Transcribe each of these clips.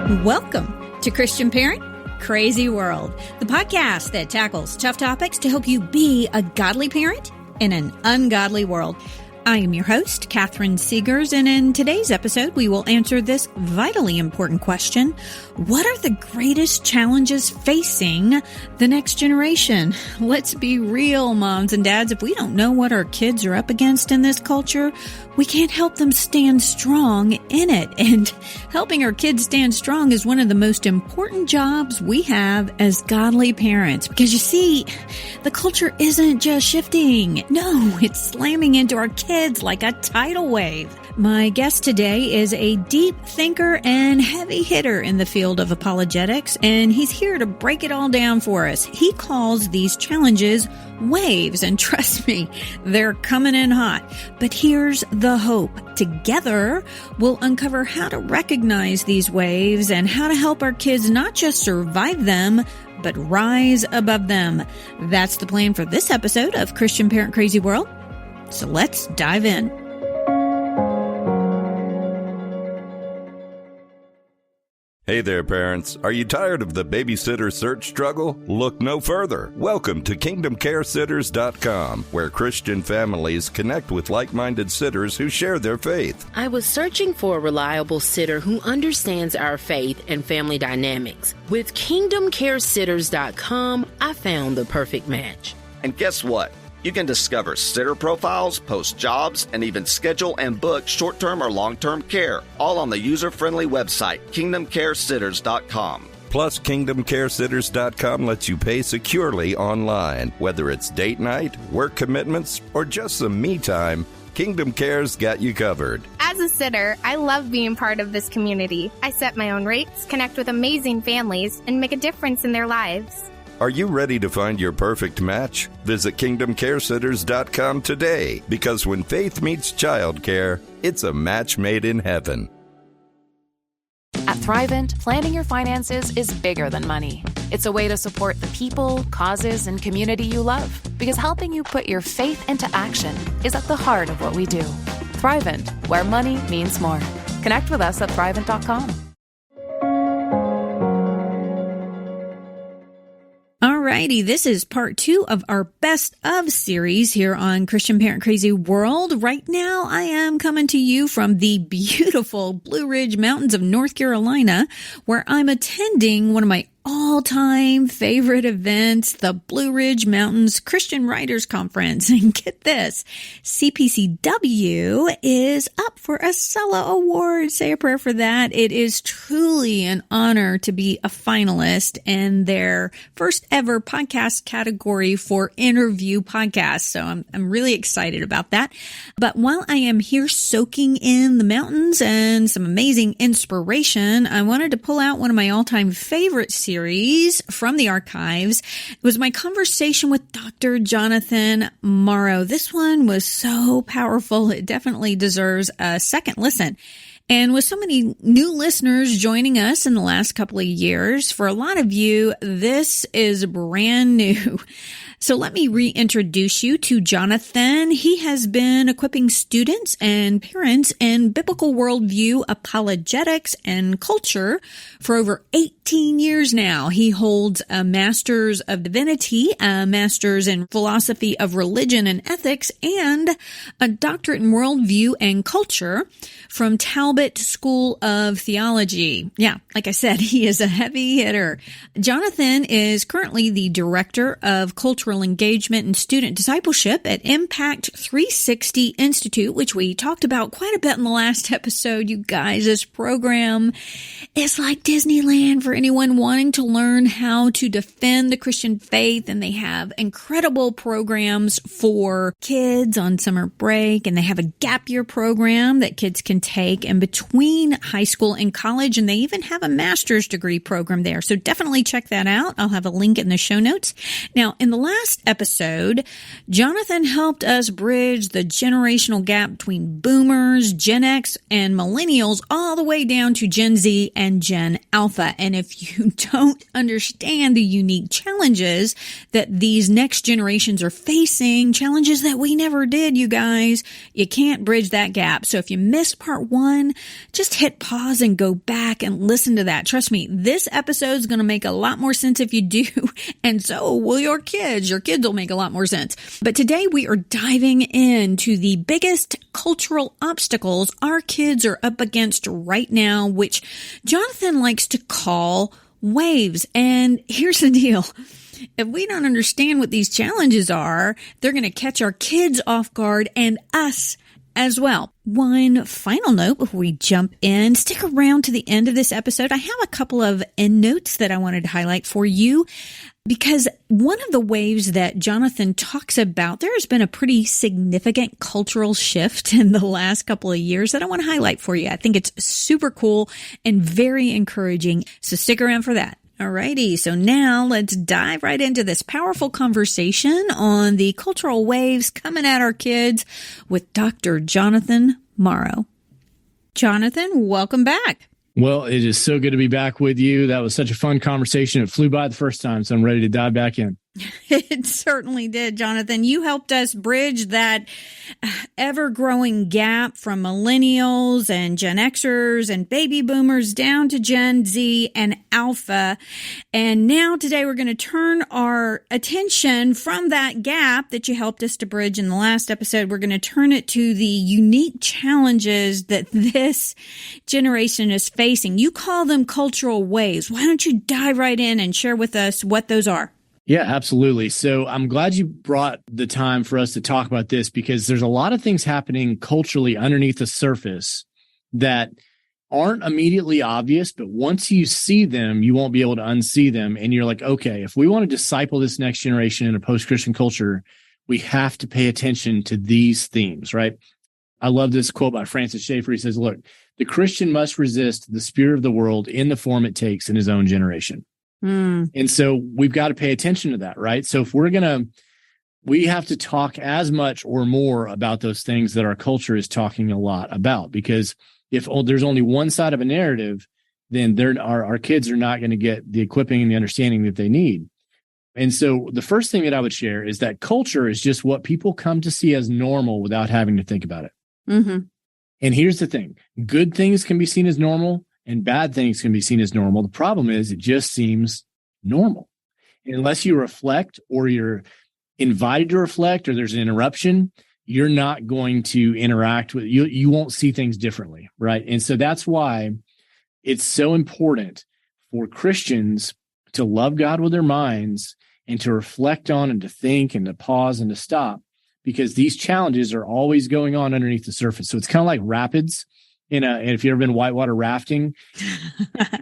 Welcome to Christian Parent Crazy World, the podcast that tackles tough topics to help you be a godly parent in an ungodly world. I am your host, Catherine Seegers, and in today's episode, we will answer this vitally important question. What are the greatest challenges facing the next generation? Let's be real, moms and dads. If we don't know what our kids are up against in this culture, we can't help them stand strong in it. And helping our kids stand strong is one of the most important jobs we have as godly parents. Because you see, the culture isn't just shifting. No, it's slamming into our kids like a tidal wave. My guest today is a deep thinker and heavy hitter in the field of apologetics, and he's here to break it all down for us. He calls these challenges waves, and trust me, they're coming in hot. But here's the hope. Together, we'll uncover how to recognize these waves and how to help our kids not just survive them, but rise above them. That's the plan for this episode of Christian Parent Crazy World. So let's dive in. Hey there, parents. Are you tired of the babysitter search struggle? Look no further. Welcome to KingdomCareSitters.com, where Christian families connect with like-minded sitters who share their faith. I was searching for a reliable sitter who understands our faith and family dynamics. With KingdomCareSitters.com, I found the perfect match. And guess what? You can discover sitter profiles, post jobs, and even schedule and book short-term or long-term care, all on the user-friendly website, KingdomCareSitters.com. Plus, KingdomCareSitters.com lets you pay securely online. Whether it's date night, work commitments, or just some me time, Kingdom Care's got you covered. As a sitter, I love being part of this community. I set my own rates, connect with amazing families, and make a difference in their lives. Are you ready to find your perfect match? Visit KingdomCareSitters.com today, because when faith meets childcare, it's a match made in heaven. At Thrivent, planning your finances is bigger than money. It's a way to support the people, causes, and community you love, because helping you put your faith into action is at the heart of what we do. Thrivent, where money means more. Connect with us at Thrivent.com. Alrighty, this is part 2 of our Best of series here on Christian Parent Crazy World. Right now, I am coming to you from the beautiful Blue Ridge Mountains of North Carolina, where I'm attending one of my all-time favorite events, the Blue Ridge Mountains Christian Writers Conference. And get this, CPCW is up for a Sella Award. Say a prayer for that. It is truly an honor to be a finalist in their first ever podcast category for interview podcasts. So I'm really excited about that. But while I am here soaking in the mountains and some amazing inspiration, I wanted to pull out one of my all-time favorite series from the archives. It was my conversation with Dr. Jonathan Morrow. This one was so powerful. It definitely deserves a second listen. And with so many new listeners joining us in the last couple of years, for a lot of you, this is brand new. So let me reintroduce you to Jonathan. He has been equipping students and parents in biblical worldview, apologetics, and culture for over 18 years now. He holds a Master's of Divinity, a Master's in Philosophy of Religion and Ethics, and a Doctorate in Worldview and Culture from Talbot School of Theology. Yeah, like I said, he is a heavy hitter. Jonathan is currently the Director of Cultural Engagement and Student Discipleship at Impact 360 Institute, which we talked about quite a bit in the last episode. You guys, this program is like Disneyland for anyone wanting to learn how to defend the Christian faith, and they have incredible programs for kids on summer break, and they have a gap year program that kids can take in between high school and college, and they even have a master's degree program there. So definitely check that out. I'll have a link in the show notes. Now, in the last last episode, Jonathan helped us bridge the generational gap between boomers, Gen X, and millennials all the way down to Gen Z and Gen Alpha. And if you don't understand the unique challenges that these next generations are facing, challenges that we never did, you guys, you can't bridge that gap. So if you missed part 1, just hit pause and go back and listen to that. Trust me, this episode is going to make a lot more sense if you do, and so will your kids. Your kids will make a lot more sense. But today we are diving into the biggest cultural obstacles our kids are up against right now, which Jonathan likes to call waves. And here's the deal. If we don't understand what these challenges are, they're going to catch our kids off guard and us as well. One final note before we jump in, stick around to the end of this episode. I have a couple of endnotes that I wanted to highlight for you because one of the waves that Jonathan talks about, there has been a pretty significant cultural shift in the last couple of years that I want to highlight for you. I think it's super cool and very encouraging. So stick around for that. Alrighty, so now let's dive right into this powerful conversation on the cultural waves coming at our kids with Dr. Jonathan Morrow. Jonathan, welcome back. Well, it is so good to be back with you. That was such a fun conversation. It flew by the first time, so I'm ready to dive back in. It certainly did, Jonathan. You helped us bridge that ever-growing gap from millennials and Gen Xers and baby boomers down to Gen Z and Alpha. And now today we're going to turn our attention from that gap that you helped us to bridge in the last episode. We're going to turn it to the unique challenges that this generation is facing. You call them cultural waves. Why don't you dive right in and share with us what those are? Yeah, absolutely. So I'm glad you brought the time for us to talk about this because there's a lot of things happening culturally underneath the surface that aren't immediately obvious, but once you see them, you won't be able to unsee them. And you're like, okay, if we want to disciple this next generation in a post-Christian culture, we have to pay attention to these themes, right? I love this quote by Francis Schaeffer. He says, look, the Christian must resist the spirit of the world in the form it takes in his own generation. And so we've got to pay attention to that, right? So if we have to talk as much or more about those things that our culture is talking a lot about, because if there's only one side of a narrative, then our kids are not going to get the equipping and the understanding that they need. And so the first thing that I would share is that culture is just what people come to see as normal without having to think about it. Mm-hmm. And here's the thing. Good things can be seen as normal and bad things can be seen as normal. The problem is it just seems normal. Unless you reflect or you're invited to reflect or there's an interruption, you're not going to interact with you. You won't see things differently, right? And so that's why it's so important for Christians to love God with their minds and to reflect on and to think and to pause and to stop, because these challenges are always going on underneath the surface. So it's kind of like rapids. And if you've ever been whitewater rafting,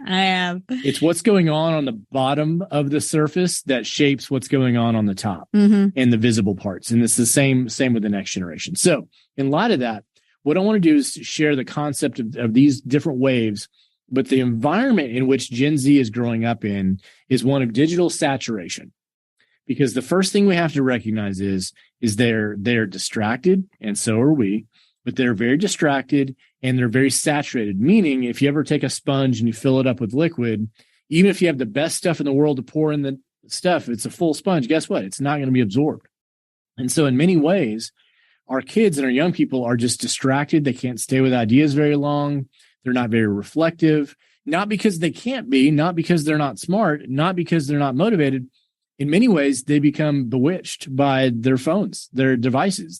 I have. It's what's going on the bottom of the surface that shapes what's going on the top and the visible parts. And it's the same with the next generation. So in light of that, what I want to do is share the concept of these different waves, but the environment in which Gen Z is growing up in is one of digital saturation. Because the first thing we have to recognize is they're distracted, and so are we, but they're very distracted and they're very saturated, meaning if you ever take a sponge and you fill it up with liquid, even if you have the best stuff in the world to pour in the stuff, if it's a full sponge, guess what? It's not going to be absorbed. And so in many ways, our kids and our young people are just distracted. They can't stay with ideas very long. They're not very reflective, not because they can't be, not because they're not smart, not because they're not motivated. In many ways, they become bewitched by their phones, their devices.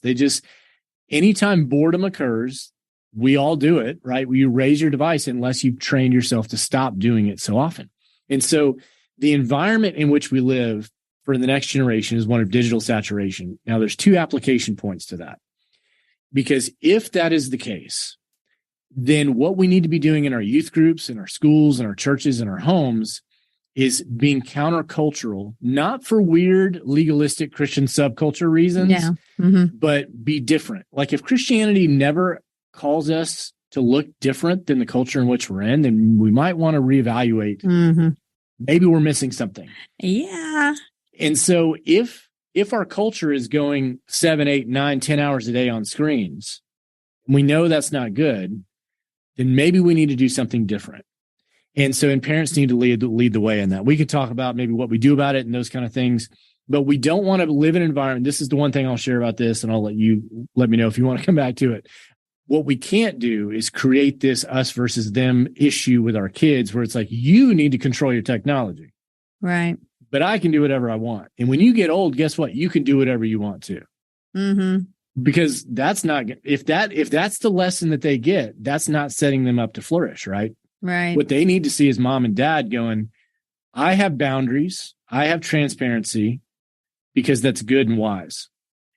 Anytime boredom occurs, we all do it, right? You raise your device unless you've trained yourself to stop doing it so often. And so the environment in which we live for the next generation is one of digital saturation. Now, there's two application points to that. Because if that is the case, then what we need to be doing in our youth groups, in our schools, in our churches, in our homes is being countercultural, not for weird, legalistic Christian subculture reasons, but be different. Like if Christianity never calls us to look different than the culture in which we're in, then we might want to reevaluate. Maybe we're missing something. Yeah. And so if if our culture is going 7, 8, 9, 10 hours a day on screens, and we know that's not good, then maybe we need to do something different. And so, and parents need to lead the way in that. We could talk about maybe what we do about it and those kind of things, but we don't want to live in an environment. This is the one thing I'll share about this, and I'll let me know if you want to come back to it. What we can't do is create this us versus them issue with our kids where it's like, you need to control your technology. Right. But I can do whatever I want. And when you get old, guess what? You can do whatever you want to. Mm-hmm. Because that's not, if that's the lesson that they get, that's not setting them up to flourish, right? Right. What they need to see is mom and dad going, I have boundaries, I have transparency, because that's good and wise.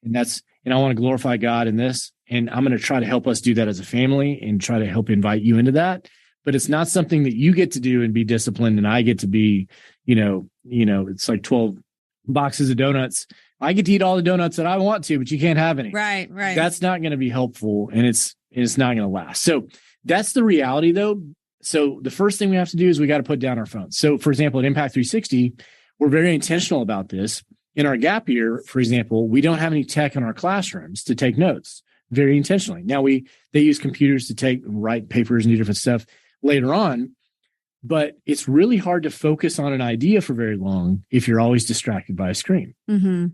And I want to glorify God in this. And I'm going to try to help us do that as a family and try to help invite you into that. But it's not something that you get to do and be disciplined, and I get to be, it's like 12 boxes of donuts. I get to eat all the donuts that I want to, but you can't have any. Right. That's not going to be helpful, and it's not going to last. So that's the reality, though. So the first thing we have to do is we got to put down our phones. So, for example, at Impact 360, we're very intentional about this. In our gap year, for example, we don't have any tech in our classrooms to take notes, very intentionally. Now they use computers to write papers and do different stuff later on, but it's really hard to focus on an idea for very long if you're always distracted by a screen. Mm-hmm.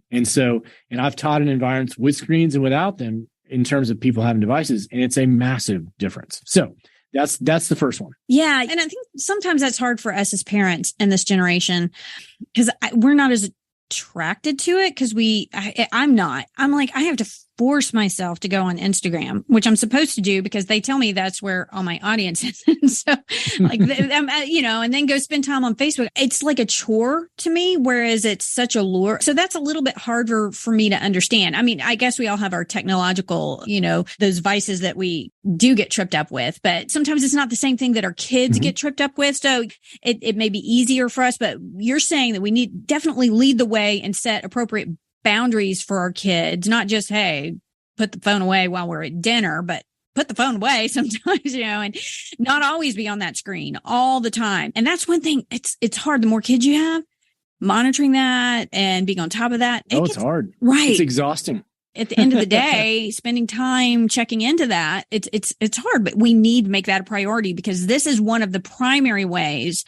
And I've taught in environments with screens and without them in terms of people having devices, and it's a massive difference. So that's the first one. Yeah. And I think sometimes that's hard for us as parents in this generation because we're not as attracted to it because I'm like, I have to force myself to go on Instagram, which I'm supposed to do because they tell me that's where all my audience is. And so like, and then go spend time on Facebook. It's like a chore to me, whereas it's such a lure. So that's a little bit harder for me to understand. I mean, I guess we all have our technological, those vices that we do get tripped up with, but sometimes it's not the same thing that our kids get tripped up with. So it may be easier for us, but you're saying that we need definitely lead the way and set appropriate boundaries for our kids, not just, hey, put the phone away while we're at dinner, but put the phone away sometimes, and not always be on that screen all the time. And that's one thing. It's hard. The more kids you have, monitoring that and being on top of that. It's hard. Right. It's exhausting. At the end of the day, spending time checking into that, it's hard, but we need to make that a priority because this is one of the primary ways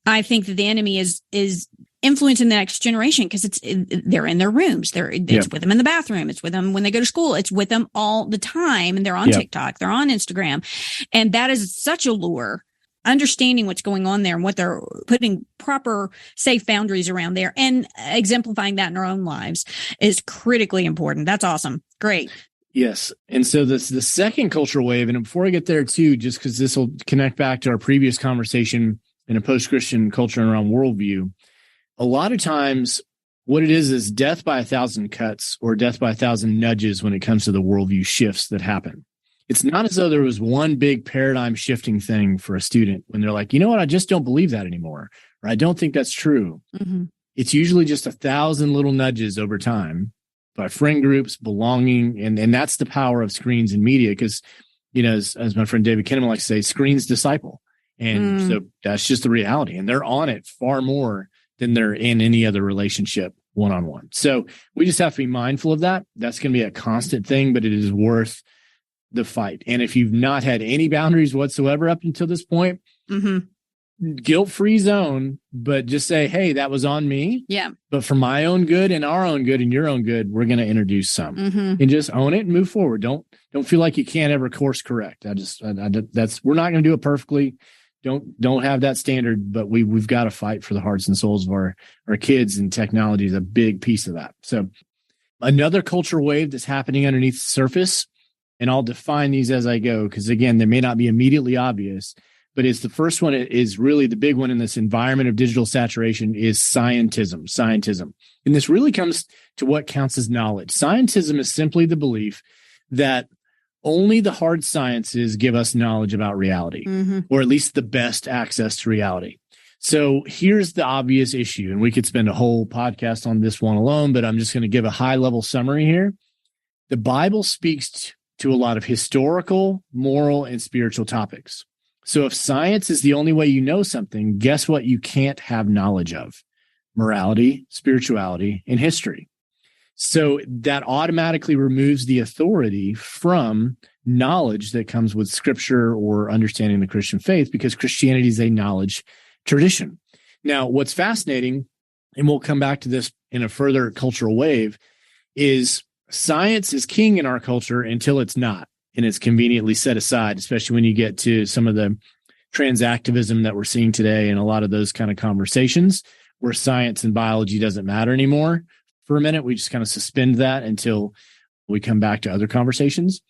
I think that the enemy is influencing the next generation because they're in their rooms. It's with them in the bathroom. It's with them when they go to school. It's with them all the time. And they're on TikTok. They're on Instagram. And that is such a lure. Understanding what's going on there and what they're putting proper safe boundaries around there and exemplifying that in our own lives is critically important. That's awesome. Great. Yes. And so the second cultural wave, and before I get there too, just because this will connect back to our previous conversation in a post-Christian culture and around worldview, a lot of times what it is death by 1,000 cuts or death by 1,000 nudges when it comes to the worldview shifts that happen. It's not as though there was one big paradigm shifting thing for a student when they're like, you know what, I just don't believe that anymore, or I don't think that's true. Mm-hmm. It's usually just 1,000 little nudges over time by friend groups, belonging, and that's the power of screens and media because, as my friend David Kinnaman likes to say, screens disciple. And so that's just the reality. And they're on it far more than they're in any other relationship one-on-one. So we just have to be mindful of that. That's going to be a constant thing, but it is worth the fight. And if you've not had any boundaries whatsoever up until this point, guilt-free zone, but just say, hey, that was on me. Yeah. But for my own good and our own good and your own good, we're going to introduce some and just own it and move forward. Don't feel like you can't ever course correct. We're not going to do it perfectly. Don't have that standard, but we've got to fight for the hearts and souls of our kids, and technology is a big piece of that. So another culture wave that's happening underneath the surface, and I'll define these as I go, because again, they may not be immediately obvious, but it's the first one is really the big one in this environment of digital saturation is scientism. And this really comes to what counts as knowledge. Scientism is simply the belief that only the hard sciences give us knowledge about reality, or at least the best access to reality. So here's the obvious issue, and we could spend a whole podcast on this one alone, but I'm just going to give a high-level summary here. The Bible speaks to a lot of historical, moral, and spiritual topics. So if science is the only way you know something, guess what you can't have knowledge of? Morality, spirituality, and history. So that automatically removes the authority from knowledge that comes with scripture or understanding the Christian faith, because Christianity is a knowledge tradition. Now, what's fascinating, and we'll come back to this in a further cultural wave, is science is king in our culture until it's not, and it's conveniently set aside, especially when you get to some of the transactivism that we're seeing today and a lot of those kind of conversations where science and biology doesn't matter anymore. For a minute, we just kind of suspend that until we come back to other conversations.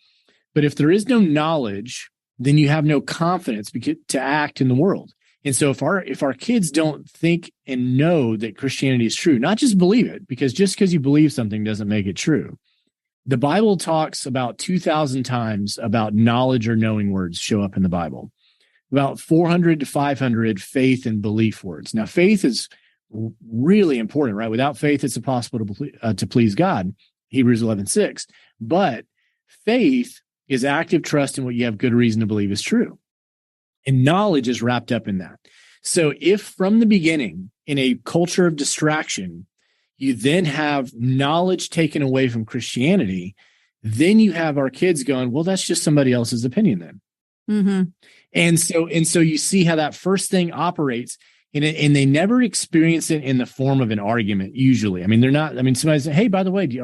But if there is no knowledge, then you have no confidence to act in the world. And so if our kids don't think and know that Christianity is true, not just believe it, because just because you believe something doesn't make it true. The Bible talks about 2,000 times about knowledge or knowing words show up in the Bible. About 400 to 500 faith and belief words. Now, faith is really important, right? Without faith, it's impossible to please God, Hebrews 11:6. But faith is active trust in what you have good reason to believe is true. And knowledge is wrapped up in that. So if from the beginning, in a culture of distraction, you then have knowledge taken away from Christianity, then you have our kids going, well, that's just somebody else's opinion then. Mm-hmm. And so you see how that first thing operates, and they never experience it in the form of an argument, usually. I mean, somebody says, hey, by the way, do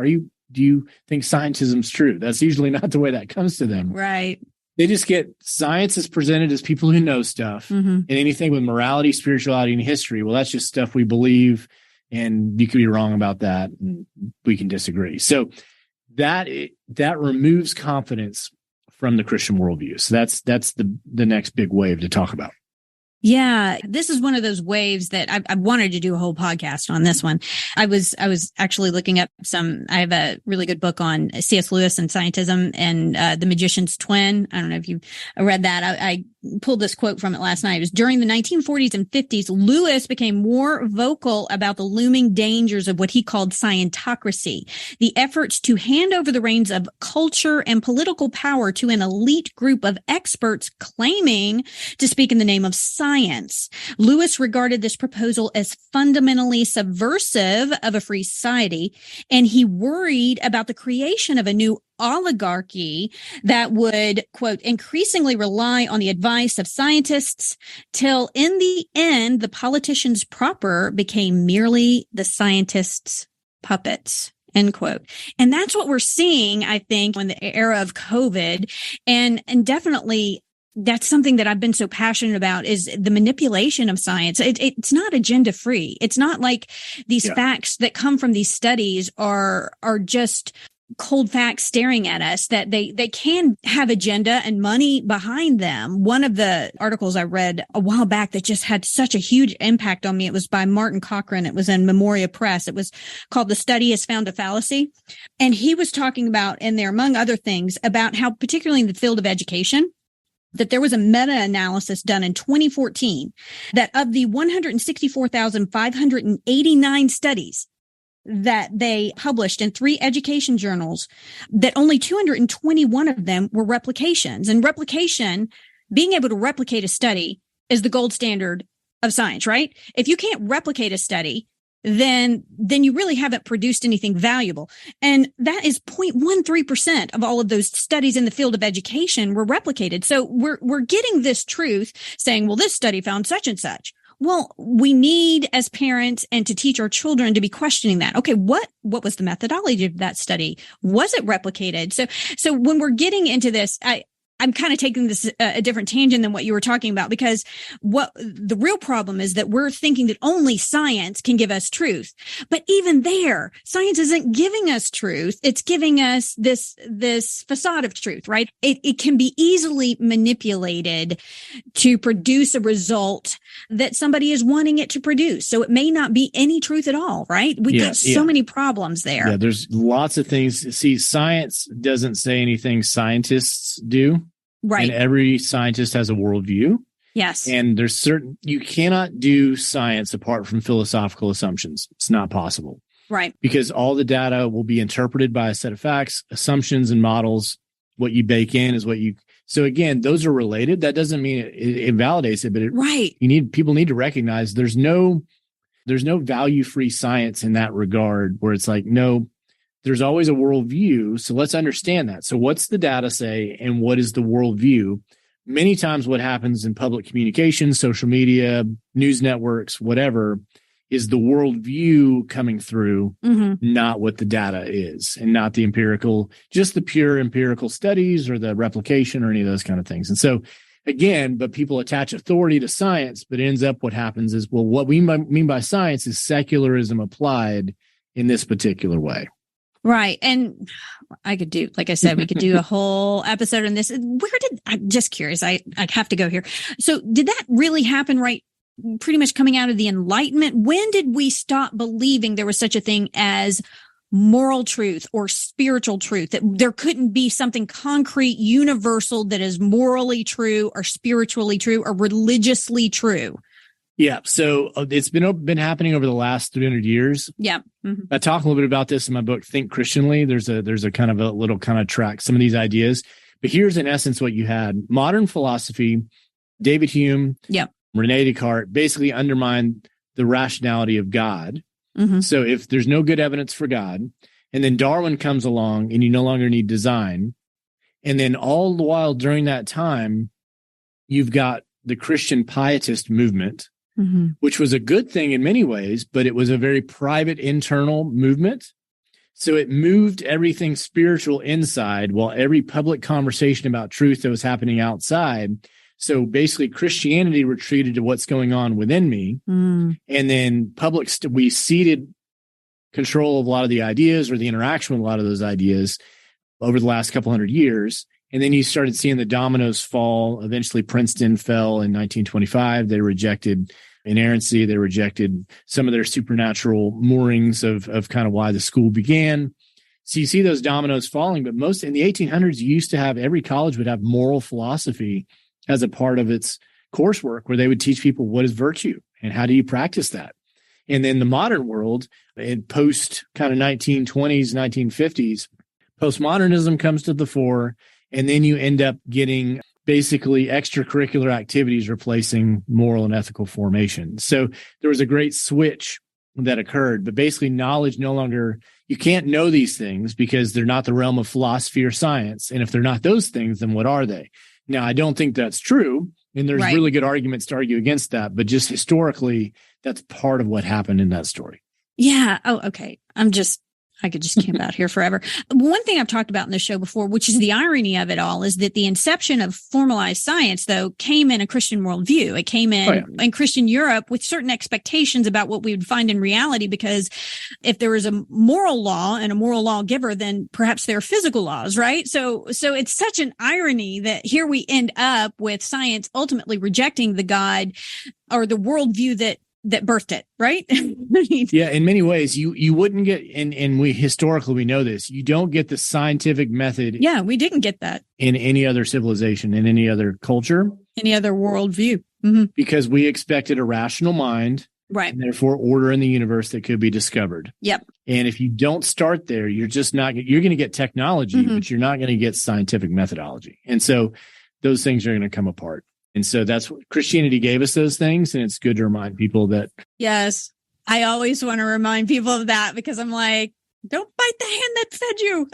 you think scientism's true? That's usually not the way that comes to them. Right. They just get science is presented as people who know stuff, and anything with morality, spirituality, and history. Well, that's just stuff we believe, and you could be wrong about that, and we can disagree. So that removes confidence from the Christian worldview. So that's the next big wave to talk about. Yeah, this is one of those waves that I wanted to do a whole podcast on this one. I was actually looking up I have a really good book on C.S. Lewis and scientism and The Magician's Twin. I don't know if you've read that. I pulled this quote from it last night. It was during the 1940s and 50s, Lewis became more vocal about the looming dangers of what he called scientocracy, the efforts to hand over the reins of culture and political power to an elite group of experts claiming to speak in the name of science. Lewis regarded this proposal as fundamentally subversive of a free society, and he worried about the creation of a new oligarchy that would, quote, increasingly rely on the advice of scientists till in the end, the politicians proper became merely the scientists' puppets, end quote. And that's what we're seeing, I think, in the era of COVID. And definitely that's something that I've been so passionate about is the manipulation of science. It's not agenda free. It's not like these facts that come from these studies are just cold facts staring at us, that they can have agenda and money behind them. One of the articles I read a while back that just had such a huge impact on me, it was by Martin Cochran. It was in Memoria Press. It was called The Study Has Found a Fallacy. And he was talking about in there, among other things, about how particularly in the field of education, that there was a meta-analysis done in 2014 that of the 164,589 studies that they published in 3 education journals, that only 221 of them were replications. And replication, being able to replicate a study, is the gold standard of science, right? If you can't replicate a study, then you really haven't produced anything valuable. And that is 0.13% of all of those studies in the field of education were replicated. So we're getting this truth saying, well, this study found such and such. Well, we need as parents and to teach our children to be questioning that. Okay, what was the methodology of that study? Was it replicated? So when we're getting into this, I'm kind of taking this a different tangent than what you were talking about, because what the real problem is that we're thinking that only science can give us truth. But even there, science isn't giving us truth. It's giving us this facade of truth, right? It can be easily manipulated to produce a result that somebody is wanting it to produce. So it may not be any truth at all, right? We've got so many problems there. Yeah, there's lots of things. See, science doesn't say anything scientists do. Right. And every scientist has a worldview. Yes. And you cannot do science apart from philosophical assumptions. It's not possible. Right. Because all the data will be interpreted by a set of facts, assumptions, and models. What you bake in is so again, those are related. That doesn't mean it invalidates it, but people need to recognize there's no value-free science in that regard, where it's like, no, there's always a worldview. So let's understand that. So what's the data say and what is the worldview? Many times what happens in public communication, social media, news networks, whatever, is the worldview coming through, not what the data is, and not the empirical, just the pure empirical studies or the replication or any of those kind of things. And so again, but people attach authority to science, but ends up what happens is, well, what we mean by science is secularism applied in this particular way. Right. And I could do, like I said, we could do a whole episode on this. I'm just curious. I have to go here. So did that really happen right? Pretty much coming out of the Enlightenment? When did we stop believing there was such a thing as moral truth or spiritual truth, that there couldn't be something concrete, universal that is morally true or spiritually true or religiously true? Yeah. So it's been happening over the last 300 years. Yeah. I talk a little bit about this in my book, Think Christianly. There's a kind of a little kind of track some of these ideas, but here's in essence what you had. Modern philosophy, David Hume, Rene Descartes basically undermined the rationality of God. So if there's no good evidence for God, and then Darwin comes along and you no longer need design, and then all the while during that time, you've got the Christian pietist movement, which was a good thing in many ways, but it was a very private internal movement. So it moved everything spiritual inside while every public conversation about truth that was happening outside. So basically Christianity retreated to what's going on within me. And then we ceded control of a lot of the ideas or the interaction with a lot of those ideas over the last couple hundred years. And then you started seeing the dominoes fall. Eventually Princeton fell in 1925. They rejected inerrancy. They rejected some of their supernatural moorings of kind of why the school began. So you see those dominoes falling, but most in the 1800s, you used to have every college would have moral philosophy as a part of its coursework, where they would teach people what is virtue and how do you practice that. And then the modern world, in post kind of 1920s, 1950s, postmodernism comes to the fore, and then you end up getting basically extracurricular activities replacing moral and ethical formation. So there was a great switch that occurred, but basically knowledge no longer, you can't know these things because they're not the realm of philosophy or science. And if they're not those things, then what are they? Now, I don't think that's true, and there's really good arguments to argue against that, but just historically, that's part of what happened in that story. Yeah. Oh, okay. I could just camp out here forever. One thing I've talked about in the show before, which is the irony of it all, is that the inception of formalized science, though, came in a Christian worldview. It came in Christian Europe with certain expectations about what we would find in reality, because if there was a moral law and a moral lawgiver, then perhaps there are physical laws, right? So it's such an irony that here we end up with science ultimately rejecting the God or the worldview that birthed it, right? Yeah, in many ways, you wouldn't get, and we historically, we know this, you don't get the scientific method. Yeah, we didn't get that in any other civilization, in any other culture, any other worldview. Because we expected a rational mind, right? And therefore order in the universe that could be discovered. Yep. And if you don't start there, you're going to get technology, but you're not going to get scientific methodology. And so those things are going to come apart. And so that's what Christianity gave us, those things. And it's good to remind people that. Yes. I always want to remind people of that, because I'm like, don't bite the hand that fed you.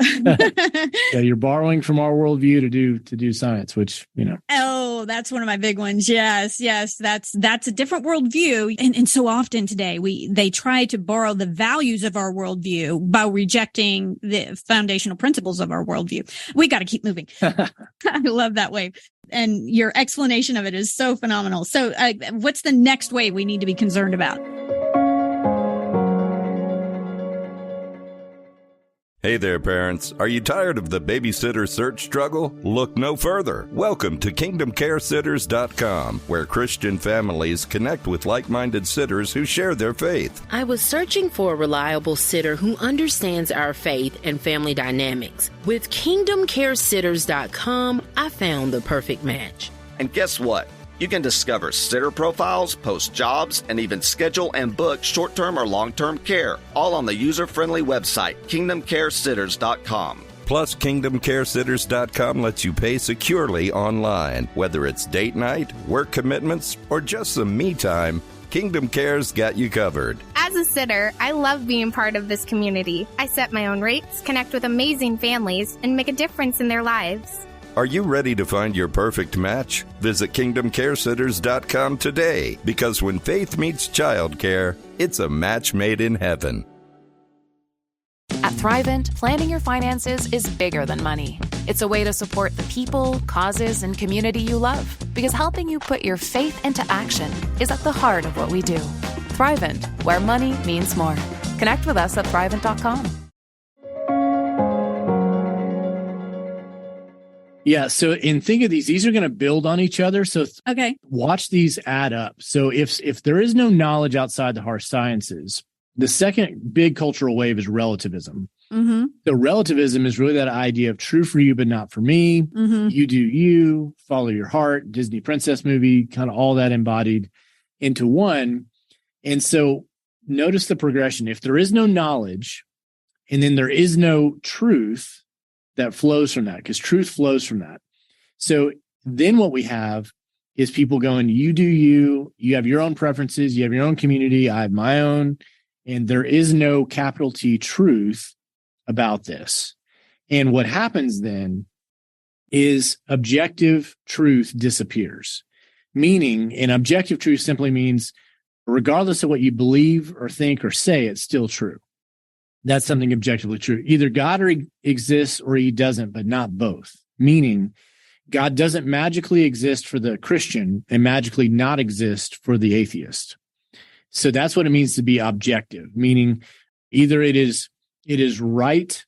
Yeah, you're borrowing from our worldview to do science, which, Oh, that's one of my big ones. Yes. That's a different worldview. And so often today, they try to borrow the values of our worldview by rejecting the foundational principles of our worldview. We got to keep moving. I love that way. And your explanation of it is so phenomenal. So what's the next way we need to be concerned about? Hey there, parents. Are you tired of the babysitter search struggle? Look no further. Welcome to KingdomCareSitters.com, where Christian families connect with like-minded sitters who share their faith. I was searching for a reliable sitter who understands our faith and family dynamics. With KingdomCareSitters.com, I found the perfect match. And guess what? You can discover sitter profiles, post jobs, and even schedule and book short-term or long-term care, all on the user-friendly website, KingdomCareSitters.com. Plus, KingdomCareSitters.com lets you pay securely online. Whether it's date night, work commitments, or just some me time, Kingdom Care's got you covered. As a sitter, I love being part of this community. I set my own rates, connect with amazing families, and make a difference in their lives. Are you ready to find your perfect match? Visit KingdomCareSitters.com today, because when faith meets childcare, it's a match made in heaven. At Thrivent, planning your finances is bigger than money. It's a way to support the people, causes, and community you love, because helping you put your faith into action is at the heart of what we do. Thrivent, where money means more. Connect with us at Thrivent.com. Yeah. So think of these are going to build on each other. So watch these add up. So if there is no knowledge outside the hard sciences, the second big cultural wave is relativism. Mm-hmm. So relativism is really that idea of true for you, but not for me. Mm-hmm. You do you, follow your heart, Disney princess movie, kind of all that embodied into one. And so notice the progression. If there is no knowledge and then there is no truth, that flows from that, because truth flows from that. So then what we have is people going, you do you have your own preferences, you have your own community, I have my own, and there is no capital T truth about this. And what happens then is objective truth disappears, meaning an objective truth simply means regardless of what you believe or think or say, it's still true. That's something objectively true. Either God exists or he doesn't, but not both. Meaning, God doesn't magically exist for the Christian and magically not exist for the atheist. So that's what it means to be objective, meaning either it is right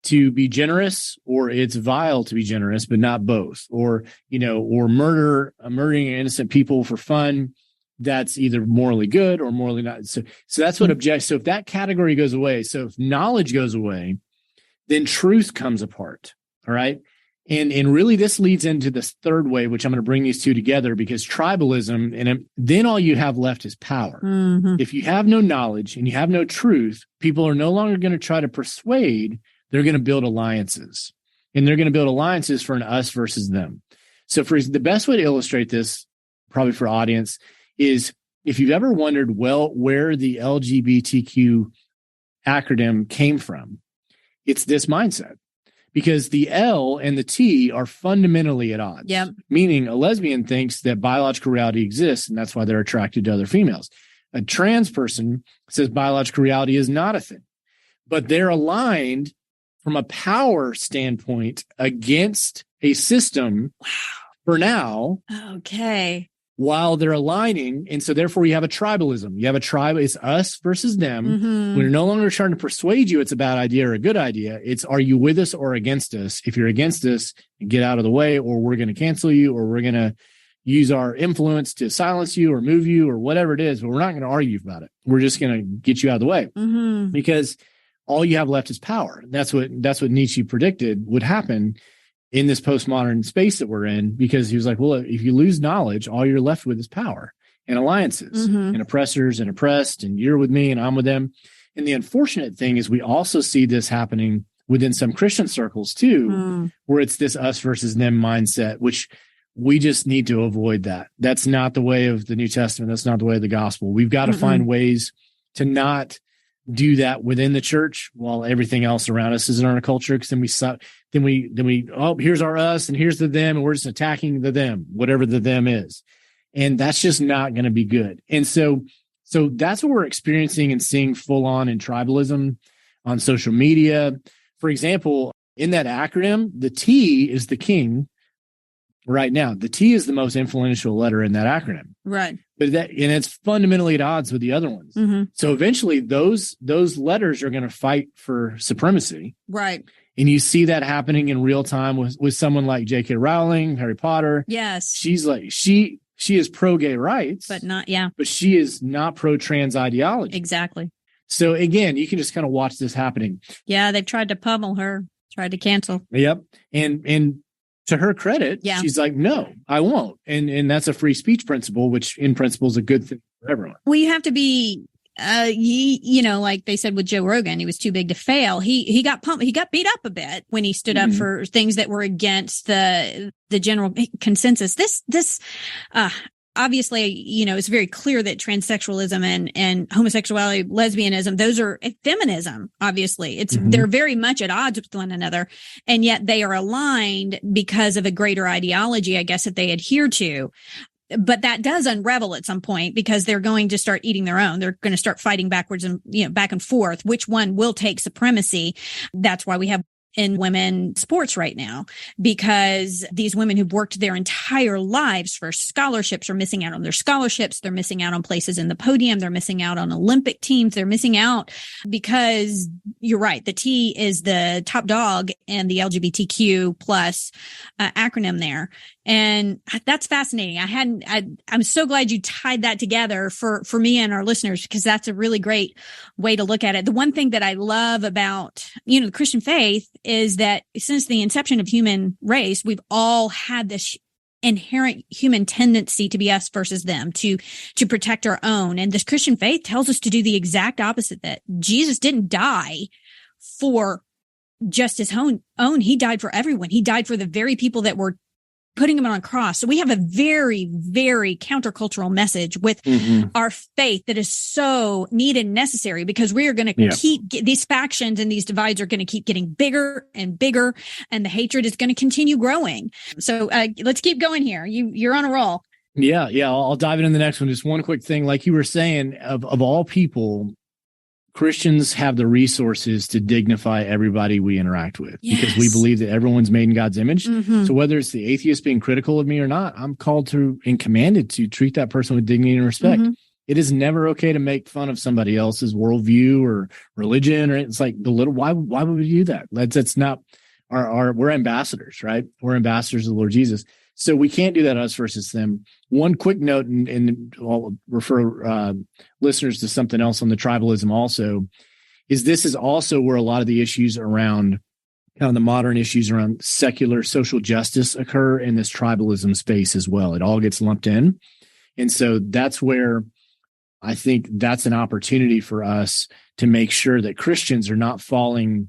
to be generous or it's vile to be generous, but not both. Or murdering innocent people for fun. That's either morally good or morally not. So that's what So if that category goes away, so if knowledge goes away, then truth comes apart. All right. And really this leads into this third way, which I'm going to bring these two together, because tribalism, and then all you have left is power. Mm-hmm. If you have no knowledge and you have no truth, people are no longer going to try to persuade. They're going to build alliances, and they're going to build alliances for an us versus them. So the best way to illustrate this, probably for audience, is if you've ever wondered, where the LGBTQ acronym came from, it's this mindset. Because the L and the T are fundamentally at odds. Yep. Meaning a lesbian thinks that biological reality exists, and that's why they're attracted to other females. A trans person says biological reality is not a thing. But they're aligned from a power standpoint against a system for now. Okay. While they're aligning. And so therefore you have a tribalism. You have a tribe. It's us versus them. Mm-hmm. We're no longer trying to persuade you it's a bad idea or a good idea. It's, are you with us or against us? If you're against us, get out of the way, or we're going to cancel you, or we're going to use our influence to silence you or move you or whatever it is. But we're not going to argue about it. We're just going to get you out of the way, mm-hmm. because all you have left is power. That's what Nietzsche predicted would happen in this postmodern space that we're in, because he was like, well, if you lose knowledge, all you're left with is power and alliances, mm-hmm. and oppressors and oppressed, and you're with me and I'm with them. And the unfortunate thing is we also see this happening within some Christian circles too, where it's this us versus them mindset, which we just need to avoid that. That's not the way of the New Testament. That's not the way of the gospel. We've got to find ways to not do that within the church while everything else around us is in our culture. Because then we here's our us and here's the them, and we're just attacking the them, whatever the them is. And that's just not going to be good. And so that's what we're experiencing and seeing full on in tribalism on social media. For example, in that acronym, the T is the king right now. The T is the most influential letter in that acronym. Right. But it's fundamentally at odds with the other ones. Mm-hmm. So eventually those letters are going to fight for supremacy. Right. And you see that happening in real time with someone like J.K. Rowling, Harry Potter. Yes. She's like, she is pro-gay rights. But not, yeah. But she is not pro-trans ideology. Exactly. So again, you can just kind of watch this happening. Yeah, they've tried to pummel her, tried to cancel. Yep. And to her credit, she's like, no, I won't. And that's a free speech principle, which in principle is a good thing for everyone. Well, you have to be, like they said with Joe Rogan, he was too big to fail. He got pumped. He got beat up a bit when he stood up for things that were against the general consensus. obviously, it's very clear that transsexualism and homosexuality, lesbianism, those are feminism. Obviously, they're very much at odds with one another, and yet they are aligned because of a greater ideology, I guess, that they adhere to. But that does unravel at some point because they're going to start eating their own. They're going to start fighting backwards and, back and forth. Which one will take supremacy? That's why we have in women sports right now, because these women who've worked their entire lives for scholarships are missing out on their scholarships. They're missing out on places in the podium. They're missing out on Olympic teams. They're missing out because you're right. The T is the top dog and the LGBTQ plus acronym there. And that's fascinating. I'm so glad you tied that together for me and our listeners, because that's a really great way to look at it. The one thing that I love about, the Christian faith is that since the inception of human race, we've all had this inherent human tendency to be us versus them, to protect our own. And this Christian faith tells us to do the exact opposite, that Jesus didn't die for just his own. He died for everyone. He died for the very people that were putting him on a cross. So we have a very, very countercultural message with our faith that is so needed and necessary, because we are going to keep these factions and these divides are going to keep getting bigger and bigger, and the hatred is going to continue growing. So let's keep going here. You're on a roll. Yeah. I'll dive into the next one. Just one quick thing. Like you were saying, of all people, Christians have the resources to dignify everybody we interact with, because we believe that everyone's made in God's image. So whether it's the atheist being critical of me or not, I'm called to and commanded to treat that person with dignity and respect. It is never okay to make fun of somebody else's worldview or religion, or it's like belittle. Why would we do that? That's not we're ambassadors, right? We're ambassadors of the Lord Jesus. So we can't do that us versus them. One quick note, and I'll refer listeners to something else on the tribalism also, is this is also where a lot of the issues around the modern issues around secular social justice occur in this tribalism space as well. It all gets lumped in. And so that's where I think that's an opportunity for us to make sure that Christians are not falling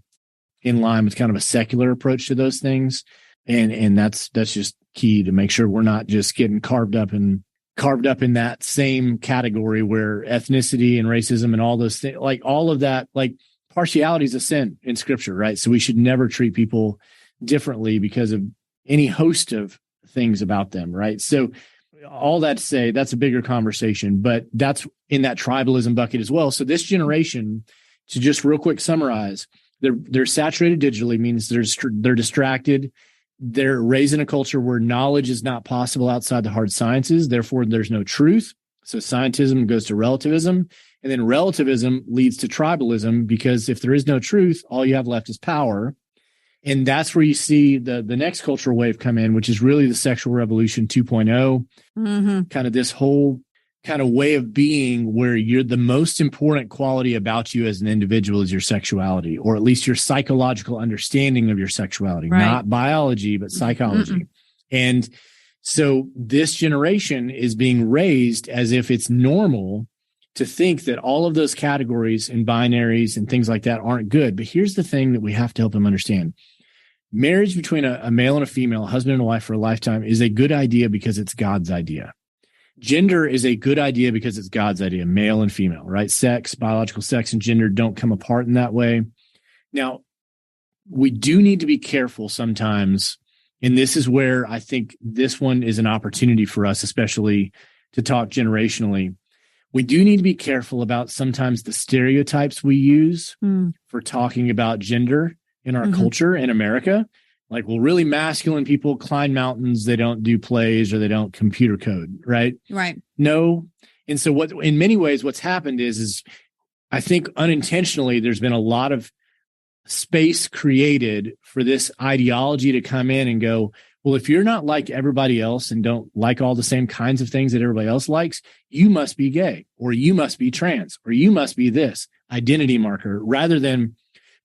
in line with kind of a secular approach to those things. And that's just key, to make sure we're not just getting carved up in that same category where ethnicity and racism and all those things, like all of that, like partiality is a sin in Scripture, right? So we should never treat people differently because of any host of things about them, right? So all that to say, that's a bigger conversation, but that's in that tribalism bucket as well. So this generation, to just real quick summarize, they're saturated digitally, means they're distracted. They're raised in a culture where knowledge is not possible outside the hard sciences. Therefore, there's no truth. So scientism goes to relativism, and then relativism leads to tribalism, because if there is no truth, all you have left is power. And that's where you see the next cultural wave come in, which is really the sexual revolution 2.0, kind of this whole kind of way of being where you're the most important quality about you as an individual is your sexuality, or at least your psychological understanding of your sexuality, not biology, but psychology. And so this generation is being raised as if it's normal to think that all of those categories and binaries and things like that aren't good. But here's the thing that we have to help them understand. Marriage between a male and a female, a husband and a wife for a lifetime, is a good idea because it's God's idea. Gender is a good idea because it's God's idea, male and female, right? Sex, biological sex and gender don't come apart in that way. Now, we do need to be careful sometimes, and this is where I think this one is an opportunity for us, especially to talk generationally. We do need to be careful about sometimes the stereotypes we use for talking about gender in our culture in America. Like, well, really masculine people climb mountains, they don't do plays, or they don't computer code, right? Right. No. And so what, in many ways, what's happened is I think unintentionally, there's been a lot of space created for this ideology to come in and go, well, if you're not like everybody else and don't like all the same kinds of things that everybody else likes, you must be gay, or you must be trans, or you must be this identity marker, rather than,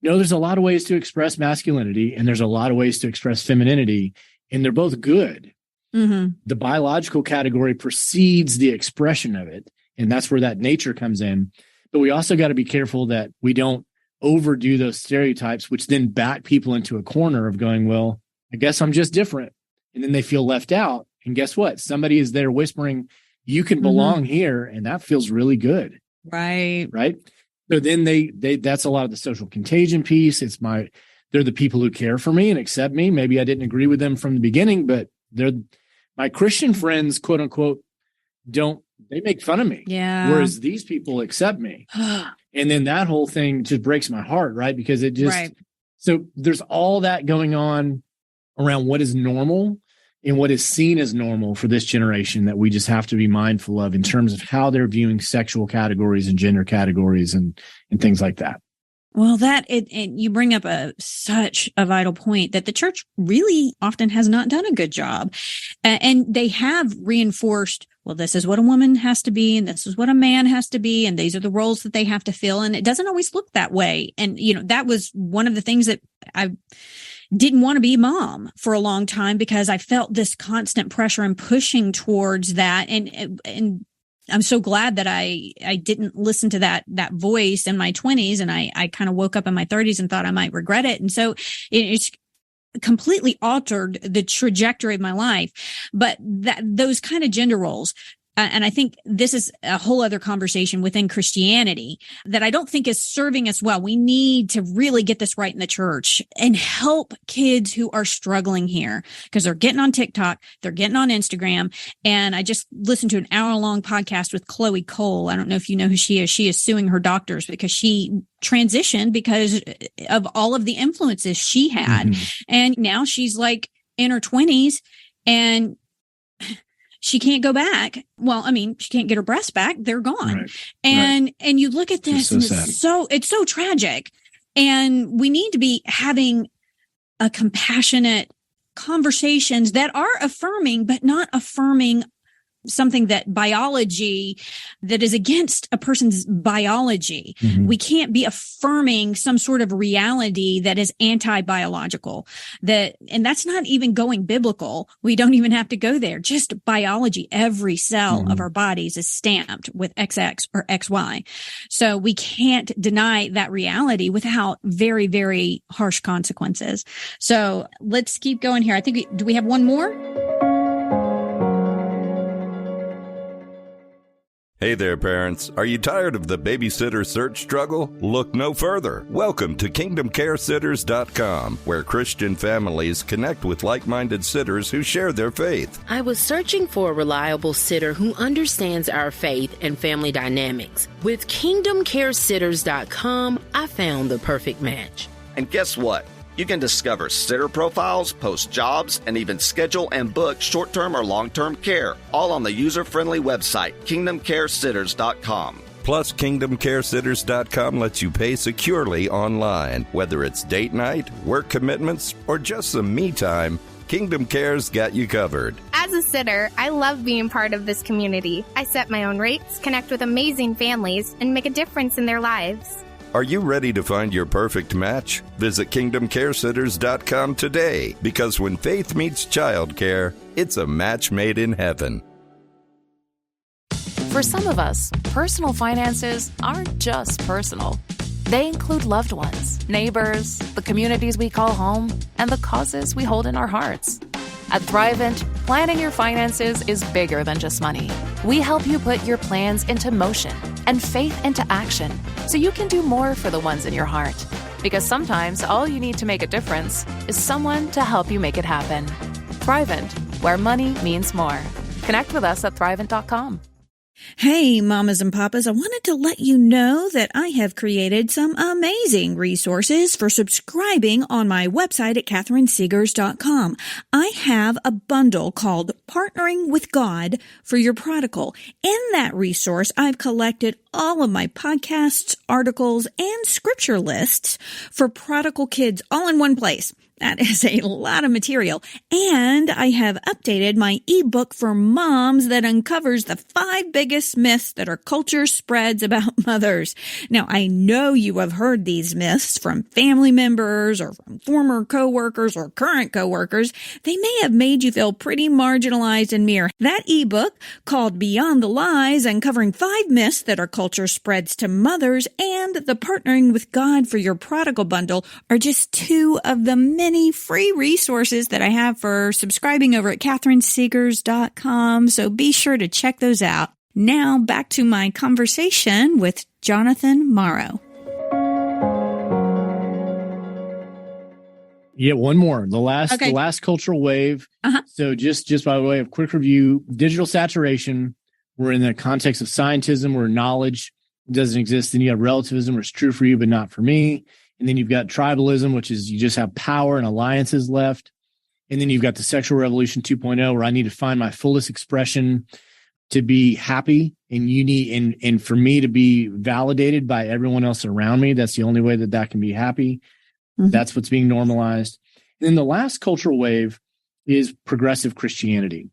no, there's a lot of ways to express masculinity and there's a lot of ways to express femininity, and they're both good. The biological category precedes the expression of it, and that's where that nature comes in. But we also got to be careful that we don't overdo those stereotypes, which then back people into a corner of going, well, I guess I'm just different. And then they feel left out. And guess what? Somebody is there whispering, You can belong here, and that feels really good. Right. Right. So then they that's a lot of the social contagion piece. They're the people who care for me and accept me. Maybe I didn't agree with them from the beginning, but they're my Christian friends, quote unquote, they make fun of me. Yeah. Whereas these people accept me. And then that whole thing just breaks my heart, right? Because it just, so there's all that going on around what is normal and what is seen as normal for this generation that we just have to be mindful of in terms of how they're viewing sexual categories and gender categories and things like that. Well, and you bring up such a vital point that the church really often has not done a good job. And they have reinforced, well, this is what a woman has to be, and this is what a man has to be, and these are the roles that they have to fill. And it doesn't always look that way. And, that was one of the things that I didn't want to be a mom for a long time because I felt this constant pressure and pushing towards that. And I'm so glad that I didn't listen to that voice in my 20s, and I kind of woke up in my 30s and thought I might regret it. And so it's completely altered the trajectory of my life. But those kind of gender roles, and I think this is a whole other conversation within Christianity that I don't think is serving us well. We need to really get this right in the church and help kids who are struggling here because they're getting on TikTok, they're getting on Instagram. And I just listened to an hour-long podcast with Chloe Cole. I don't know if you know who she is. She is suing her doctors because she transitioned because of all of the influences she had. Mm-hmm. And now she's like in her 20s and she can't go back. Well, I mean, she can't get her breasts back. They're gone. Right. And you look at this and it's so tragic. And we need to be having a compassionate conversations that are affirming, but not affirming something that biology that is against a person's biology. Mm-hmm. We can't be affirming some sort of reality that is anti-biological, and that's not even going biblical. We don't even have to go there. Just biology. Every cell of our bodies is stamped with XX or XY. So we can't deny that reality without very, very harsh consequences. So let's keep going here. I think, do we have one more? Hey there, parents. Are you tired of the babysitter search struggle? Look no further. Welcome to KingdomCareSitters.com, where Christian families connect with like-minded sitters who share their faith. I was searching for a reliable sitter who understands our faith and family dynamics. With KingdomCareSitters.com, I found the perfect match. And guess what? You can discover sitter profiles, post jobs, and even schedule and book short-term or long-term care, all on the user-friendly website, KingdomCareSitters.com. Plus, KingdomCareSitters.com lets you pay securely online. Whether it's date night, work commitments, or just some me time, Kingdom Care's got you covered. As a sitter, I love being part of this community. I set my own rates, connect with amazing families, and make a difference in their lives. Are you ready to find your perfect match? Visit KingdomCareSitters.com today, because when faith meets childcare, it's a match made in heaven. For some of us, personal finances aren't just personal. They include loved ones, neighbors, the communities we call home, and the causes we hold in our hearts. At Thrivent, planning your finances is bigger than just money. We help you put your plans into motion and faith into action so you can do more for the ones in your heart. Because sometimes all you need to make a difference is someone to help you make it happen. Thrivent, where money means more. Connect with us at Thrivent.com. Hey, mamas and papas, I wanted to let you know that I have created some amazing resources for subscribing on my website at KatherineSeegers.com. I have a bundle called Partnering with God for Your Prodigal. In that resource, I've collected all of my podcasts, articles, and scripture lists for prodigal kids all in one place. That is a lot of material. And I have updated my ebook for moms that uncovers the 5 biggest myths that our culture spreads about mothers. Now, I know you have heard these myths from family members or from former coworkers or current coworkers. They may have made you feel pretty marginalized and mere. That ebook, called Beyond the Lies, uncovering 5 myths that our culture spreads to mothers, and the Partnering with God for Your Prodigal bundle are just 2 of the many many free resources that I have for subscribing over at catherinesegers.com. So be sure to check those out. Now back to my conversation with Jonathan Morrow. Yeah, one more. The last cultural wave. So just by way of quick review, digital saturation. We're in the context of scientism where knowledge doesn't exist. Then you have relativism where it's true for you, but not for me. And then you've got tribalism, which is you just have power and alliances left. And then you've got the sexual revolution 2.0 where I need to find my fullest expression to be happy and and for me to be validated by everyone else around me. That's the only way that can be happy. Mm-hmm. That's what's being normalized. And then the last cultural wave is progressive Christianity.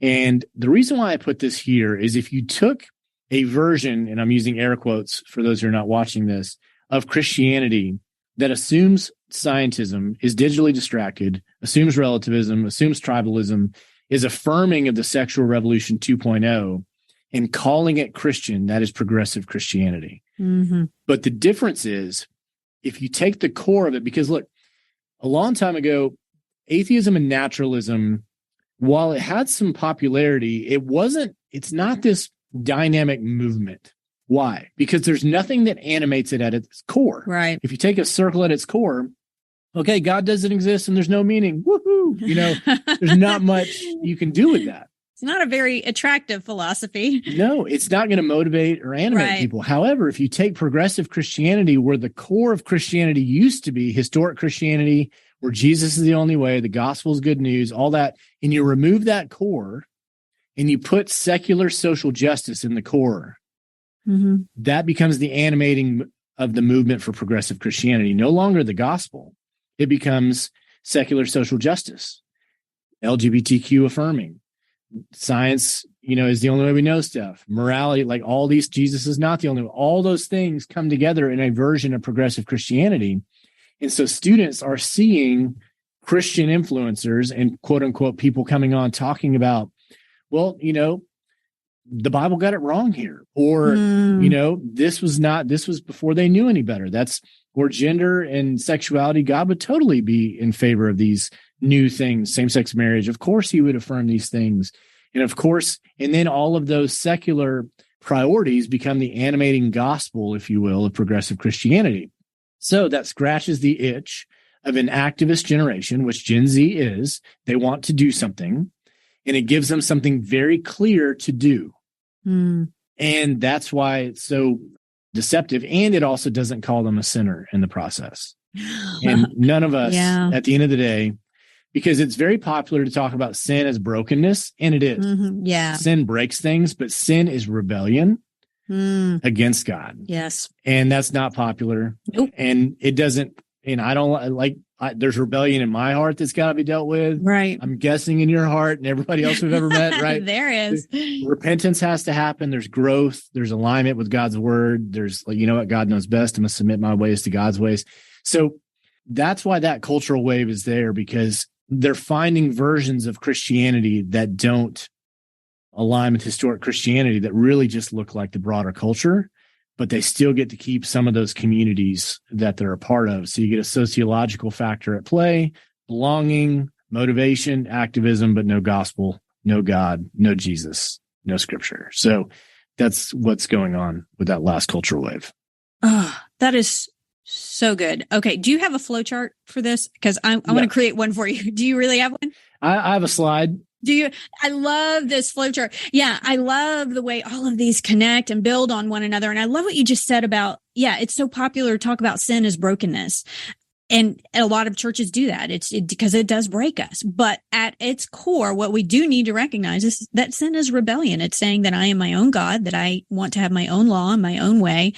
And the reason why I put this here is if you took a version, and I'm using air quotes for those who are not watching this, of Christianity that assumes scientism, is digitally distracted, assumes relativism, assumes tribalism, is affirming of the sexual revolution 2.0 and calling it Christian, that is progressive Christianity. Mm-hmm. But the difference is, if you take the core of it, because look, a long time ago, atheism and naturalism, while it had some popularity, it's not this dynamic movement. Why? Because there's nothing that animates it at its core. Right. If you take a circle at its core, okay, God doesn't exist and there's no meaning. Woohoo! There's not much you can do with that. It's not a very attractive philosophy. No, it's not going to motivate or animate people. However, if you take progressive Christianity, where the core of Christianity used to be historic Christianity, where Jesus is the only way, the gospel is good news, all that, and you remove that core and you put secular social justice in the core, mm-hmm. that becomes the animating of the movement for progressive Christianity. No longer the gospel. It becomes secular social justice, LGBTQ affirming. Science, is the only way we know stuff. Morality, like all these, Jesus is not the only one. All those things come together in a version of progressive Christianity. And so students are seeing Christian influencers and quote unquote people coming on talking about, well, the Bible got it wrong here. Or, this was before they knew any better. That's where gender and sexuality, God would totally be in favor of these new things, same-sex marriage. Of course, he would affirm these things. And of course, and then all of those secular priorities become the animating gospel, if you will, of progressive Christianity. So that scratches the itch of an activist generation, which Gen Z is. They want to do something, and it gives them something very clear to do. And that's why it's so deceptive. And it also doesn't call them a sinner in the process. And none of us, at the end of the day, because it's very popular to talk about sin as brokenness, and it is. Mm-hmm. Yeah. Sin breaks things, but sin is rebellion against God. Yes. And that's not popular. Nope. And it doesn't, and I don't like, there's rebellion in my heart that's got to be dealt with. Right. I'm guessing in your heart and everybody else we've ever met, right? There is. Repentance has to happen. There's growth. There's alignment with God's word. There's, what God knows best. I'm going to submit my ways to God's ways. So that's why that cultural wave is there, because they're finding versions of Christianity that don't align with historic Christianity, that really just look like the broader culture, but they still get to keep some of those communities that they're a part of. So you get a sociological factor at play, belonging, motivation, activism, but no gospel, no God, no Jesus, no scripture. So that's what's going on with that last cultural wave. Oh, that is so good. Okay. Do you have a flow chart for this? Because I want to create one for you. Do you really have one? I have a slide. Do you? I love this flow chart. Yeah. I love the way all of these connect and build on one another. And I love what you just said about, it's so popular to talk about sin as brokenness. And a lot of churches do that. It's because it does break us. But at its core, what we do need to recognize is that sin is rebellion. It's saying that I am my own God, that I want to have my own law and my own way,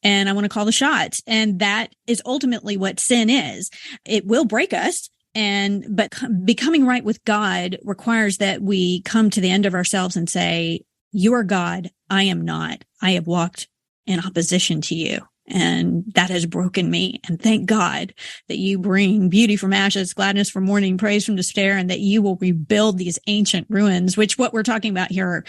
and I want to call the shots. And that is ultimately what sin is. It will break us. But becoming right with God requires that we come to the end of ourselves and say, you are God. I am not. I have walked in opposition to you. And that has broken me. And thank God that you bring beauty from ashes, gladness from mourning, praise from despair, and that you will rebuild these ancient ruins, which what we're talking about here,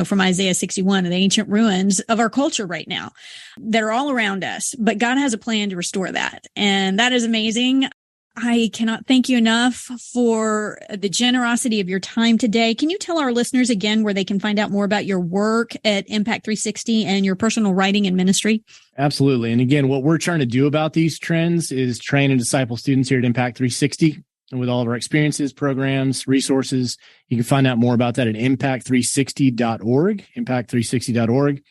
from Isaiah 61, the ancient ruins of our culture right now. They're all around us, but God has a plan to restore that. And that is amazing. I cannot thank you enough for the generosity of your time today. Can you tell our listeners again where they can find out more about your work at Impact 360 and your personal writing and ministry? Absolutely. And again, what we're trying to do about these trends is train and disciple students here at Impact 360. And with all of our experiences, programs, resources, you can find out more about that at impact360.org, impact360.org.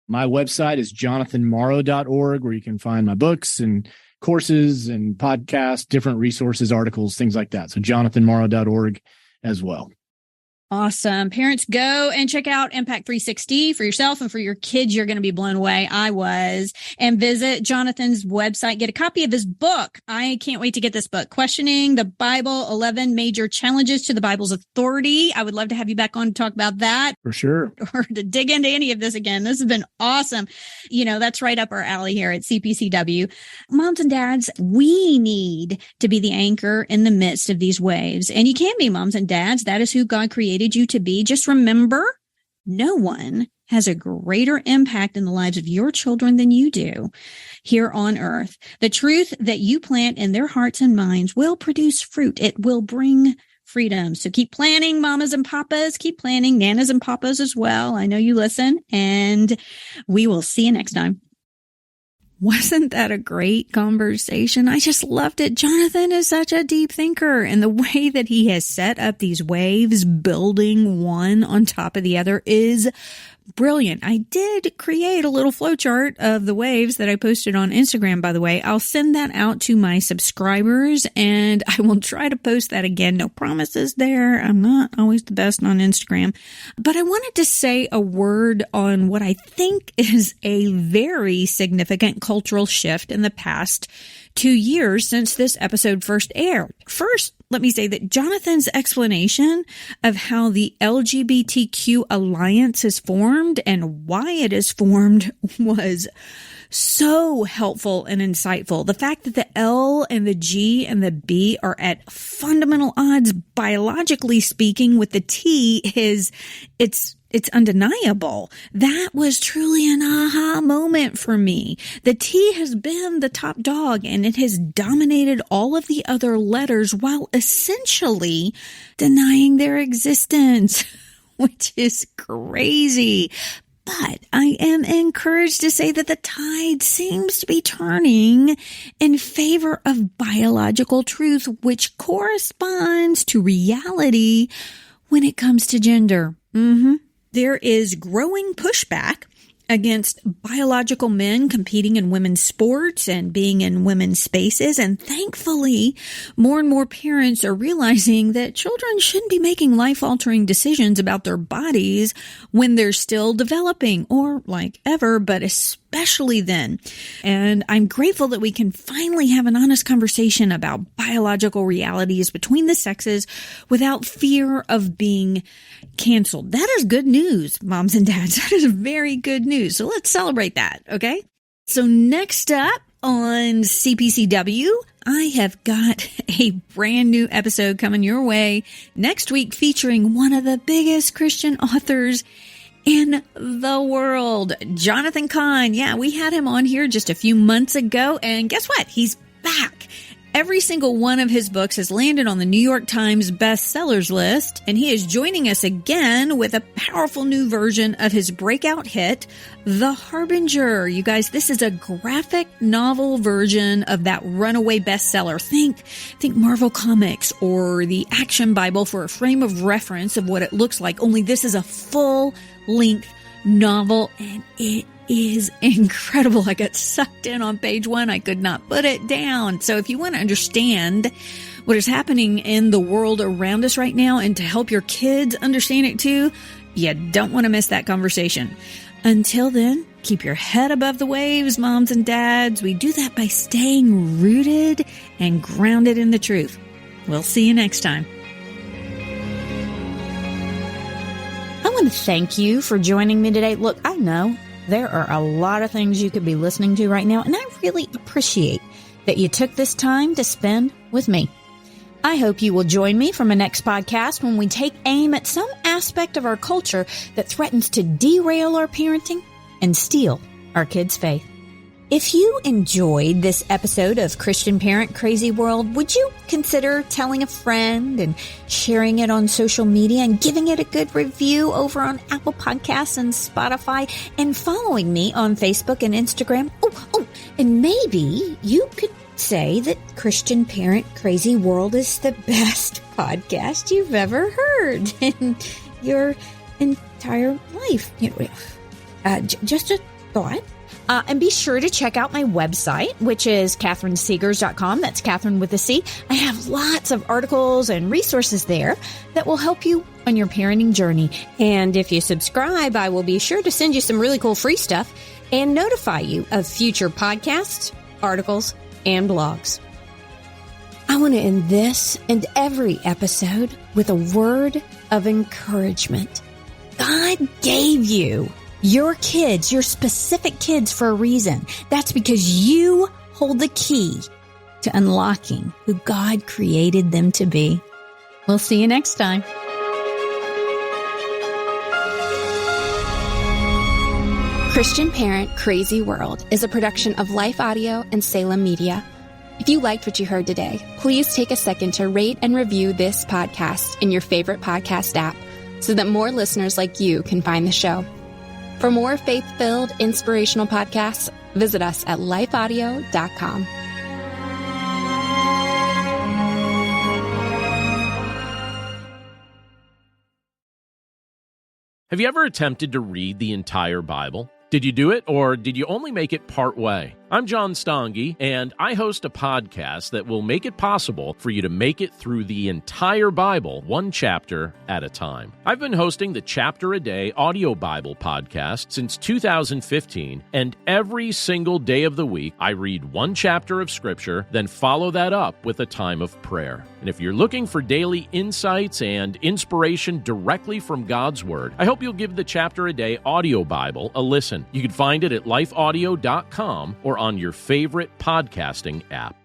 My website is jonathanmorrow.org, where you can find my books and courses and podcasts, different resources, articles, things like that. So jonathanmorrow.org as well. Awesome. Parents, go and check out Impact 360 for yourself and for your kids. You're going to be blown away. I was. And visit Jonathan's website. Get a copy of his book. I can't wait to get this book. Questioning the Bible, 11 Major Challenges to the Bible's Authority. I would love to have you back on to talk about that. For sure. Or to dig into any of this again. This has been awesome. You know, that's right up our alley here at CPCW. Moms and dads, we need to be the anchor in the midst of these waves. And you can be moms and dads. That is who God created you to be. Just remember, no one has a greater impact in the lives of your children than you do here on earth. The truth that you plant in their hearts and minds will produce fruit. It will bring freedom. So keep planning, mamas and papas. Keep planning, nanas and papas as well. I know you listen, and we will see you next time. Wasn't that a great conversation? I just loved it. Jonathan is such a deep thinker, and the way that he has set up these waves, building one on top of the other, is brilliant. I did create a little flowchart of the waves that I posted on Instagram, by the way. I'll send that out to my subscribers, and I will try to post that again. No promises there. I'm not always the best on Instagram. But I wanted to say a word on what I think is a very significant cultural shift in the past 2 years since this episode first aired. First, let me say that Jonathan's explanation of how the LGBTQ alliance is formed and why it is formed was so helpful and insightful. The fact that the L and the G and the B are at fundamental odds, biologically speaking, with the T it's undeniable. That was truly an aha moment for me. The T has been the top dog, and it has dominated all of the other letters while essentially denying their existence, which is crazy. But I am encouraged to say that the tide seems to be turning in favor of biological truth, which corresponds to reality when it comes to gender. There is growing pushback against biological men competing in women's sports and being in women's spaces. And thankfully, more and more parents are realizing that children shouldn't be making life-altering decisions about their bodies when they're still developing, or like ever, but especially then. And I'm grateful that we can finally have an honest conversation about biological realities between the sexes without fear of being canceled. That is good news, moms and dads. That is very good news. So let's celebrate that, okay? So next up on CPCW, I have got a brand new episode coming your way next week featuring one of the biggest Christian authors in the world, Jonathan Cahn. Yeah, we had him on here just a few months ago, and guess what? He's back. Every single one of his books has landed on the New York Times bestsellers list, and he is joining us again with a powerful new version of his breakout hit, The Harbinger. You guys, this is a graphic novel version of that runaway bestseller. Think Marvel Comics or the Action Bible for a frame of reference of what it looks like, only this is a full-length novel, and it is incredible. I got sucked in on page 1. I could not put it down. So if you want to understand what is happening in the world around us right now, and to help your kids understand it too, you don't want to miss that conversation. Until then, keep your head above the waves, moms and dads. We do that by staying rooted and grounded in the truth. We'll see you next time. I want to thank you for joining me today. Look, I know there are a lot of things you could be listening to right now, and I really appreciate that you took this time to spend with me. I hope you will join me for my next podcast when we take aim at some aspect of our culture that threatens to derail our parenting and steal our kids' faith. If you enjoyed this episode of Christian Parent Crazy World, would you consider telling a friend and sharing it on social media and giving it a good review over on Apple Podcasts and Spotify and following me on Facebook and Instagram? Oh, and maybe you could say that Christian Parent Crazy World is the best podcast you've ever heard in your entire life. Just a thought. And be sure to check out my website, which is CatherineSegars.com. That's Catherine with a C. I have lots of articles and resources there that will help you on your parenting journey. And if you subscribe, I will be sure to send you some really cool free stuff and notify you of future podcasts, articles, and blogs. I want to end this and every episode with a word of encouragement. God gave you your kids, your specific kids, for a reason. That's because you hold the key to unlocking who God created them to be. We'll see you next time. Christian Parent Crazy World is a production of Life Audio and Salem Media. If you liked what you heard today, please take a second to rate and review this podcast in your favorite podcast app so that more listeners like you can find the show. For more faith-filled, inspirational podcasts, visit us at lifeaudio.com. Have you ever attempted to read the entire Bible? Did you do it, or did you only make it part way? I'm John Stange, and I host a podcast that will make it possible for you to make it through the entire Bible, one chapter at a time. I've been hosting the Chapter a Day audio Bible podcast since 2015, and every single day of the week, I read one chapter of Scripture, then follow that up with a time of prayer. And if you're looking for daily insights and inspiration directly from God's Word, I hope you'll give the Chapter a Day audio Bible a listen. You can find it at lifeaudio.com or on your favorite podcasting app.